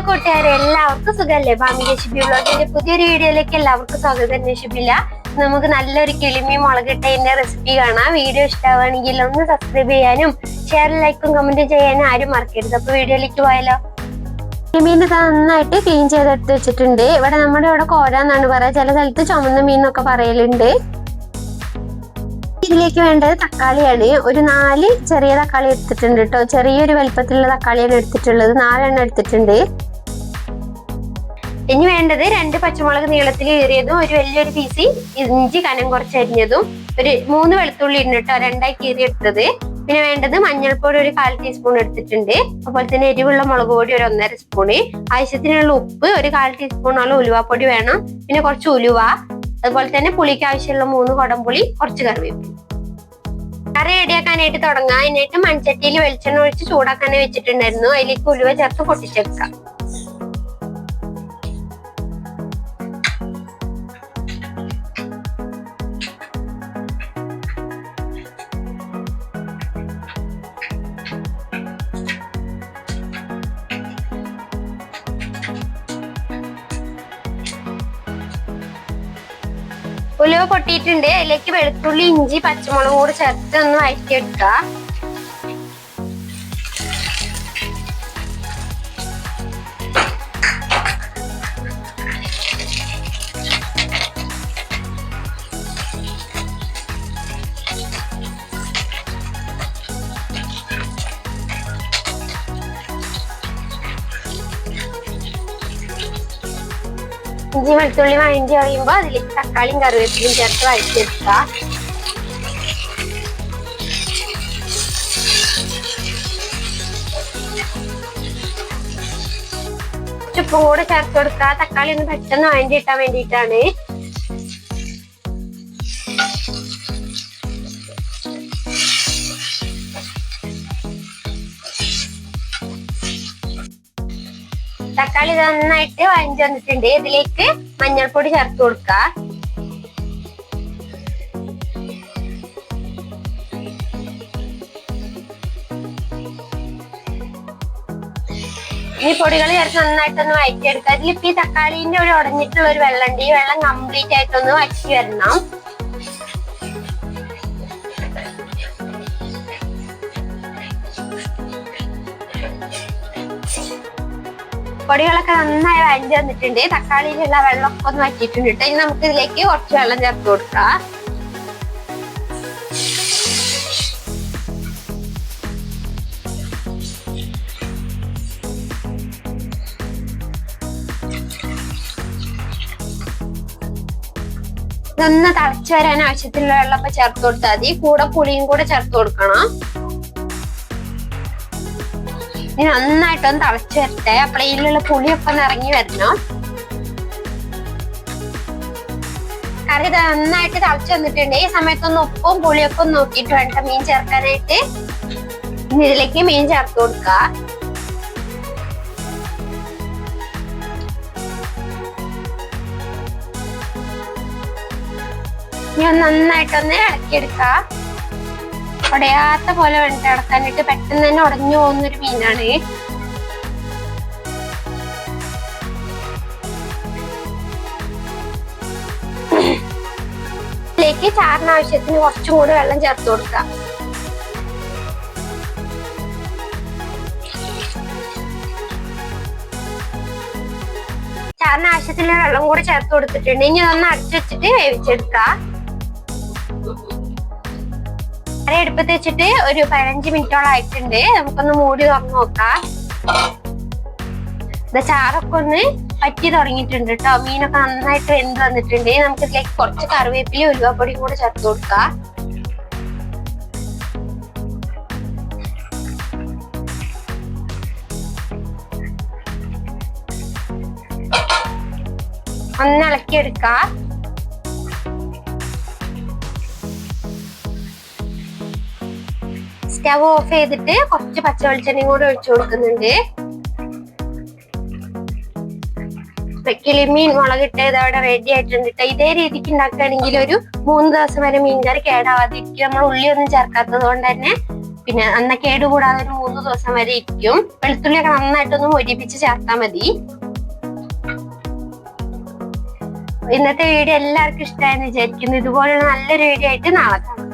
കൂട്ടുകാരെ എല്ലാവർക്കും സുഖല്ലേ? ഭാമി രശിബി വ്ലോഗിന്റെ പുതിയൊരു വീഡിയോയിലേക്ക് എല്ലാവർക്കും സ്വാഗതം. രശിബില്ല നമുക്ക് നല്ലൊരു കിളിമീൻ മുളകിട്ടതിന്റെ റെസിപ്പി കാണാം. വീഡിയോ ഇഷ്ടമാണെങ്കിൽ ഒന്ന് സബ്സ്ക്രൈബ് ചെയ്യാനും ഷെയർ ലൈക്കും കമന്റും ചെയ്യാനും ആരും മറക്കരുത്. അപ്പൊ വീഡിയോയിലേക്ക് പോയാലോ. കിളിമീൻ നന്നായിട്ട് ക്ലീൻ ചെയ്തെടുത്ത് വെച്ചിട്ടുണ്ട്. ഇവിടെ നമ്മുടെ ഇവിടെ കോരാന്നാണ് പറയാ, ചില സ്ഥലത്ത് ചുമന്ന മീൻ എന്നൊക്കെ പറയലുണ്ട്. ഇതിലേക്ക് വേണ്ടത് തക്കാളിയാണ്. ഒരു 4 ചെറിയ തക്കാളി എടുത്തിട്ടുണ്ട് കേട്ടോ. ചെറിയൊരു വലിപ്പത്തിലുള്ള തക്കാളിയാണ് എടുത്തിട്ടുള്ളത്. 4 എണ്ണം എടുത്തിട്ടുണ്ട്. ഇനി വേണ്ടത് 2 പച്ചമുളക് നീളത്തിൽ കീറിയതും ഒരു വലിയൊരു പീസ് ഇഞ്ചി കനം കുറച്ചരിഞ്ഞതും ഒരു 3 വെളുത്തുള്ളി ഉണ്ട് കേട്ടോ, 2ആയി കീറിയെടുത്തത്. പിന്നെ വേണ്ടത് മഞ്ഞൾപ്പൊടി ഒരു 1/4 ടീസ്പൂൺ എടുത്തിട്ടുണ്ട്. അതുപോലെ തന്നെ എരിവുള്ള മുളക് പൊടി ഒരു 1.5 സ്പൂണ്, ആവശ്യത്തിനുള്ള ഉപ്പ് ഒരു 1/4 ടീസ്പൂണോളം ഉലുവാപ്പൊടി വേണം. പിന്നെ കുറച്ച് ഉലുവ, അതുപോലെ തന്നെ പുളിക്ക് ആവശ്യമുള്ള 3 കുടംപുളി, കുറച്ച് കറിവേപ്പില. കറി റെഡിയാക്കാനായിട്ട് തുടങ്ങാം. അതിനായിട്ട് മൺചട്ടിയിൽ വെളിച്ചെണ്ണ ഒഴിച്ച് ചൂടാക്കാനെ വെച്ചിട്ടുണ്ടായിരുന്നു. അതിലേക്ക് ഉലുവ ചേർത്ത് പൊട്ടിച്ചെടുക്കാം. ഉലുവ പൊട്ടിയിട്ടുണ്ട്. അതിലേക്ക് വെളുത്തുള്ളി, ഇഞ്ചി, പച്ചമുളകും കൂടെ ചേർത്ത് ഒന്ന് വഴറ്റിയെടുക്കുക. ഇഞ്ചി വെളുത്തുള്ളി വഴറ്റി കഴിയുമ്പോൾ അതിലേക്ക് തക്കാളിയും കറിവേപ്പിലയും ചേർത്ത് വഴറ്റിയെടുക്കുക. ഉപ്പും കൂടെ ചേർത്ത് കൊടുക്കുക. തക്കാളി ഒന്ന് പെട്ടെന്ന് വഴറ്റി ഇട്ടാൻ വേണ്ടിയിട്ടാണ്. തക്കാളി നന്നായിട്ട് വഴറ്റി വന്നിട്ടുണ്ട്. ഇതിലേക്ക് മഞ്ഞൾപ്പൊടി ചേർത്ത് കൊടുക്കുക. ഈ പൊടികൾ ചേർത്ത് നന്നായിട്ടൊന്ന് വഴറ്റിയെടുക്കുക. അതിലിപ്പോ ഈ തക്കാളിന്റെ ഒരു ഉടഞ്ഞിട്ടുള്ള ഒരു വെള്ളമുണ്ട്. ഈ വെള്ളം കംപ്ലീറ്റ് ആയിട്ടൊന്ന് വഴറ്റി വരണം. പൊടികളൊക്കെ നന്നായി വഴറ്റി വന്നിട്ടുണ്ട്. തക്കാളിയിലുള്ള വെള്ളമൊക്കെ ഒന്ന് വറ്റിയിട്ടുണ്ട് കേട്ടോ. ഇനി നമുക്ക് ഇതിലേക്ക് കുറച്ച് വെള്ളം ചേർത്ത് കൊടുക്കാം. ഇതൊന്ന് തിളച്ചു വരാൻ ആവശ്യത്തിലുള്ള വെള്ളമൊക്കെ ചേർത്ത് കൊടുത്താൽ മതി. കൂടെ പുളിയും കൂടെ ചേർത്ത് കൊടുക്കണം. ഇനി നന്നായിട്ടൊന്ന് തിളച്ചു വരട്ടെ. അപ്പോൾ ഇതിലുള്ള പുളിയൊക്കെ ഒന്ന് ഇറങ്ങി വരണം. കറി നന്നായിട്ട് തിളച്ചു വന്നിട്ടുണ്ട്. ഈ സമയത്തൊന്ന് ഉപ്പും പുളിയൊക്കെ ഒന്ന് നോക്കിയിട്ട് വേണ്ട മീൻ ചേർക്കാനായിട്ട്. ഇനി ഇതിലേക്ക് മീൻ ചേർത്ത് കൊടുക്കുക. ഇനി ഒന്ന് നന്നായിട്ടൊന്ന് ഇളക്കിയെടുക്കുക. ഉടയാത്ത പോലെ വേണ്ട ഇളക്കാനായിട്ട്. പെട്ടെന്ന് തന്നെ ഉടഞ്ഞു പോകുന്നൊരു മീനാണ്. ഇതിലേക്ക് ചാറിന് ആവശ്യത്തിന് കുറച്ചും കൂടി വെള്ളം ചേർത്ത് കൊടുക്കാം. ചാറിന് ആവശ്യത്തിന് വെള്ളം കൂടി ചേർത്ത് കൊടുത്തിട്ടുണ്ട്. ഇനി ഒന്ന് അടച്ചു വെച്ചിട്ട് വേവിച്ചെടുക്കാം. അടുപ്പത്ത് വെച്ചിട്ട് ഒരു 15 മിനിറ്റോളം ആയിട്ടുണ്ട്. നമുക്കൊന്ന് മൂടി തുറന്നു നോക്കാം. ചാറൊക്കെ ഒന്ന് പറ്റി തുടങ്ങിയിട്ടുണ്ട് കേട്ടോ. മീനൊക്കെ നന്നായിട്ട് വെന്ത് വന്നിട്ടുണ്ട്. നമുക്ക് ഇതിലേക്ക് കുറച്ച് കറിവേപ്പിലയും ഉലുവാപ്പൊടിയും കൂടെ ചേർത്ത് കൊടുക്കാം. ഒന്ന് ഇളക്കിയെടുക്കാം. സ്റ്റവ് ഓഫ് ചെയ്തിട്ട് കുറച്ച് പച്ച വെളിച്ചെണ്ണയും കൂടെ ഒഴിച്ചു കൊടുക്കുന്നുണ്ട്. കിളിമീൻ മുളകിട്ടത് അവിടെ റെഡി ആയിട്ടുണ്ട് കേട്ടോ. ഇതേ രീതിക്ക് ഉണ്ടാക്കുകയാണെങ്കിൽ ഒരു 3 ദിവസം വരെ മീൻകറി കേടാവാതിരിക്കും. നമ്മൾ ഉള്ളിയൊന്നും ചേർക്കാത്തത് കൊണ്ട് തന്നെ പിന്നെ നന്ന കേടുകൂടാതെ ഒരു 3 ദിവസം വരെ ഇരിക്കും. വെളുത്തുള്ളിയൊക്കെ നന്നായിട്ടൊന്ന് മൊരിപ്പിച്ച് ചേർത്താൽ മതി. ഇന്നത്തെ വീഡിയോ എല്ലാവർക്കും ഇഷ്ടമായെന്ന് വിചാരിക്കുന്നു. ഇതുപോലുള്ള നല്ലൊരു വീഡിയോ ആയിട്ട് നാളെ കാണാം.